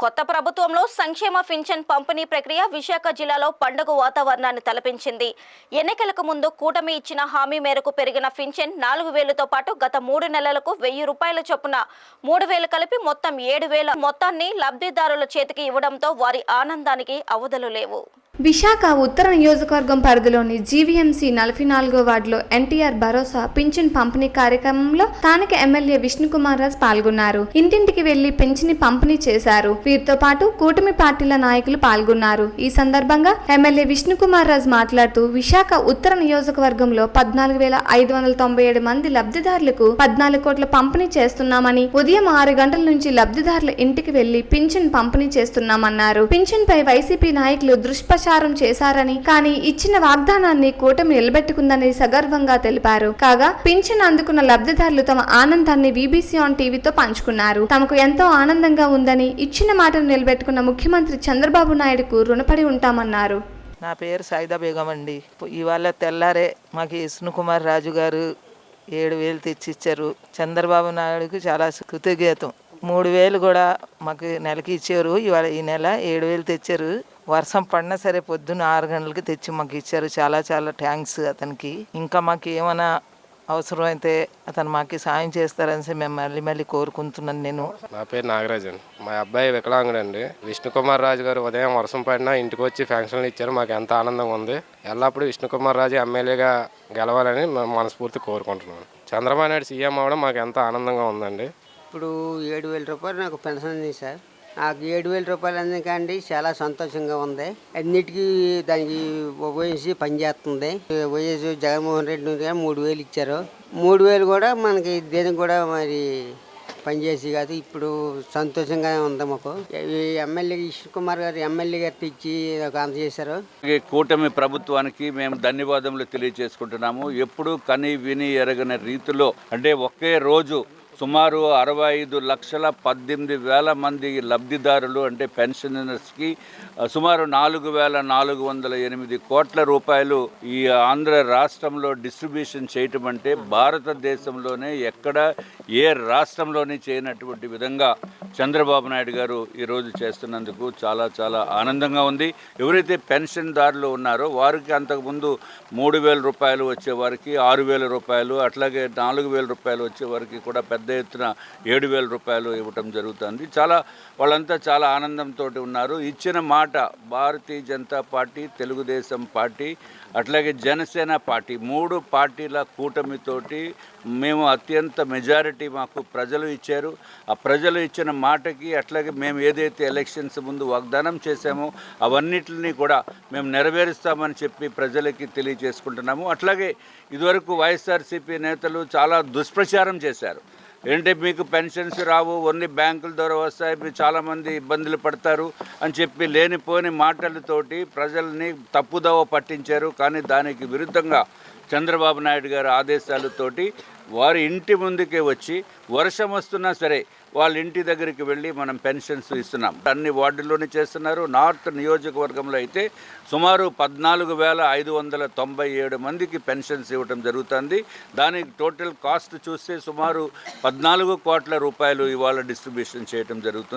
కొత్త ప్రభుత్వంలో సంక్షేమ పింఛన్ పంపిణీ ప్రక్రియ విశాఖ జిల్లాలో పండుగ వాతావరణాన్ని తలపించింది. ఎన్నికలకు ముందు కూటమి ఇచ్చిన హామీ మేరకు పెరిగిన పింఛన్ 4,000తో పాటు గత 3 నెలలకు 1,000 రూపాయల చొప్పున 3,000 కలిపి మొత్తం 7,000 మొత్తాన్ని లబ్ధిదారుల చేతికి ఇవ్వడంతో వారి ఆనందానికి అవధులు లేవు. విశాఖ ఉత్తర నియోజకవర్గం పరిధిలోని జీవీఎంసీ 44వ వార్డులో ఎన్టీఆర్ భరోసా పింఛన్ పంపిణీ కార్యక్రమంలో స్థానిక ఎమ్మెల్యే విష్ణుకుమార్ రాజ్ పాల్గొన్నారు. ఇంటింటికి వెళ్లి పింఛన్ పంపిణీ చేశారు. వీరితో పాటు కూటమి పార్టీల నాయకులు పాల్గొన్నారు. ఈ సందర్భంగా ఎమ్మెల్యే విష్ణుకుమార్ రాజ్ మాట్లాడుతూ విశాఖ ఉత్తర నియోజకవర్గంలో 14,597 మంది లబ్ధిదారులకు 14 కోట్ల పంపిణీ చేస్తున్నామని, ఉదయం 6 గంటల నుంచి లబ్ధిదారుల ఇంటికి వెళ్లి పింఛన్ పంపిణీ చేస్తున్నామన్నారు. పింఛన్ పై వైసీపీ నాయకులు దుష్ప్రచారం చేశారని, కానీ ఇచ్చిన వాగ్దానాన్ని కూటమి నిలబెట్టుకుందని సగర్వంగా తెలిపారు. కాగా పింఛన్ అందుకున్న లబ్ధిదారులు తమ ఆనందాన్ని వీబీసీ ఆన్ టీవీతో పంచుకున్నారు. తమకు ఎంతో ఆనందంగా ఉందని, ఇచ్చిన మాటను నిలబెట్టుకున్న ముఖ్యమంత్రి చంద్రబాబు నాయుడుకు రుణపడి ఉంటామన్నారు. నా పేరు సాయిదా బేగం అండి. ఇవాళ తెల్లారే మాకు విష్ణుకుమార్ రాజు గారు 7,000 తెచ్చిచ్చారు. చంద్రబాబు నాయుడుకి చాలా కృతజ్ఞతం. 3,000 కూడా మాకు నెలకి ఇచ్చారు. ఇవాళ ఈ నెల 7,000 తెచ్చారు. వర్షం పడినా సరే పొద్దున్న 6 గంటలకి తెచ్చి మాకు ఇచ్చారు. చాలా చాలా థ్యాంక్స్ అతనికి. ఇంకా మాకు ఏమైనా అవసరం అయితే అతను మాకు సాయం చేస్తారని మేము మళ్ళీ కోరుకుంటున్నాను. నేను నా పేరు నాగరాజన్. మా అబ్బాయి వికలాంగుడు అండి. విష్ణుకుమార్ రాజు గారు ఉదయం వర్షం పడినా ఇంటికి వచ్చి ఫంక్షన్లు ఇచ్చారు. మాకు ఎంత ఆనందంగా ఉంది. ఎల్లప్పుడూ విష్ణుకుమార్ రాజు ఎమ్మెల్యేగా గెలవాలని మనస్ఫూర్తి కోరుకుంటున్నాను. చంద్రబాబు నాయుడు సీఎం అవ్వడం మాకు ఎంత ఆనందంగా ఉందండి. ఇప్పుడు 7,000 రూపాయలు నాకు పెన్షన్ ఉంది సార్. నాకు 7,000 రూపాయలు అందుకండి చాలా సంతోషంగా ఉంది. అన్నిటికీ దానికి ఉపయోగించి పనిచేస్తుంది. వైఎస్ జగన్మోహన్ రెడ్డి 3,000 ఇచ్చారు. 3,000 కూడా మనకి దేనికి కూడా మరి పనిచేసి కాదు. ఇప్పుడు సంతోషంగా ఉంది మాకు. ఎమ్మెల్యే విష్ణుకుమార్ గారు ఎమ్మెల్యే గారు తెచ్చి అందజేశారు. కూటమి ప్రభుత్వానికి మేము ధన్యవాదములు తెలియజేసుకుంటున్నాము. ఎప్పుడు కని విని ఎరగని రీతిలో అంటే ఒకే రోజు సుమారు 65,18,000 మంది లబ్ధిదారులు అంటే పెన్షనర్స్కి సుమారు 4,408 కోట్ల రూపాయలు ఈ ఆంధ్ర రాష్ట్రంలో డిస్ట్రిబ్యూషన్ చేయటం అంటే భారతదేశంలోనే ఎక్కడ ఏ రాష్ట్రంలోనే చేయనటువంటి విధంగా చంద్రబాబు నాయుడు గారు ఈరోజు చేస్తున్నందుకు చాలా చాలా ఆనందంగా ఉంది. ఎవరైతే పెన్షన్దారులు ఉన్నారో వారికి అంతకుముందు 3,000 రూపాయలు వచ్చేవారికి 6,000 రూపాయలు, అట్లాగే 4,000 రూపాయలు వచ్చేవారికి కూడా పెద్ద ఎత్తున 7,000 రూపాయలు ఇవ్వటం జరుగుతుంది. వాళ్ళంతా చాలా ఆనందంతో ఉన్నారు. ఇచ్చిన మాట భారతీయ జనతా పార్టీ, తెలుగుదేశం పార్టీ, అట్లాగే జనసేన పార్టీ 3 పార్టీల కూటమితోటి మేము అత్యంత మెజారిటీ మాకు ప్రజలు ఇచ్చారు. ఆ ప్రజలు ఇచ్చిన మాటకి అట్లాగే మేము ఏదైతే ఎలక్షన్స్ ముందు వాగ్దానం చేశామో అవన్నిటిని కూడా మేము నెరవేరుస్తామని చెప్పి ప్రజలకి తెలియజేసుకుంటున్నాము. అట్లాగే ఇదివరకు వైఎస్ఆర్సీపీ నేతలు చాలా దుష్ప్రచారం చేశారు. ఏంటంటే మీకు పెన్షన్స్ రావు, ఓన్లీ బ్యాంకుల ద్వారా వస్తాయి, మీరు చాలామంది ఇబ్బందులు పడతారు అని చెప్పి లేనిపోని మాటలతోటి ప్రజల్ని తప్పుదోవ పట్టించారు. కానీ దానికి విరుద్ధంగా చంద్రబాబు నాయుడు గారి ఆదేశాలతోటి వారి ఇంటి ముందుకే వచ్చి వర్షం వస్తున్నా సరే వాళ్ళ ఇంటి దగ్గరికి వెళ్ళి మనం పెన్షన్స్ ఇస్తున్నాం. అన్ని వార్డుల్లోనే చేస్తున్నారు. నార్త్ నియోజకవర్గంలో అయితే సుమారు 14,597 మందికి పెన్షన్స్ ఇవ్వడం జరుగుతుంది. దానికి టోటల్ కాస్ట్ చూస్తే సుమారు 14 కోట్ల రూపాయలు ఇవాళ డిస్ట్రిబ్యూషన్ చేయడం జరుగుతుంది.